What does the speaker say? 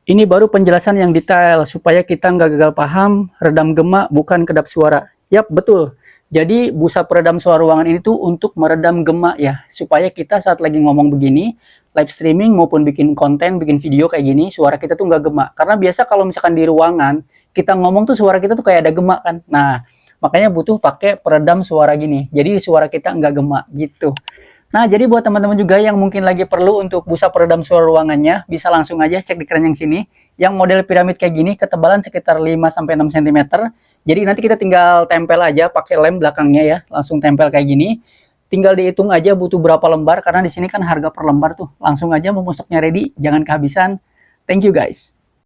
Ini baru penjelasan yang detail supaya kita nggak gagal paham, redam gema bukan kedap suara. Yap, betul. Jadi busa peredam suara ruangan ini tuh untuk meredam gema ya, supaya kita saat lagi ngomong begini, live streaming maupun bikin konten, bikin video kayak gini, suara kita tuh nggak gema. Karena biasa kalau misalkan di ruangan, kita ngomong tuh suara kita tuh kayak ada gema kan. Nah, makanya butuh pakai peredam suara gini. Jadi suara kita nggak gema gitu. Nah, jadi buat teman-teman juga yang mungkin lagi perlu untuk busa peredam suara ruangannya, bisa langsung aja cek di keranjang sini. Yang model piramid kayak gini, ketebalan sekitar 5-6 cm. Jadi nanti kita tinggal tempel aja pakai lem belakangnya ya, langsung tempel kayak gini. Tinggal dihitung aja butuh berapa lembar, karena di sini kan harga per lembar tuh. Langsung aja memusuknya ready, jangan kehabisan. Thank you guys.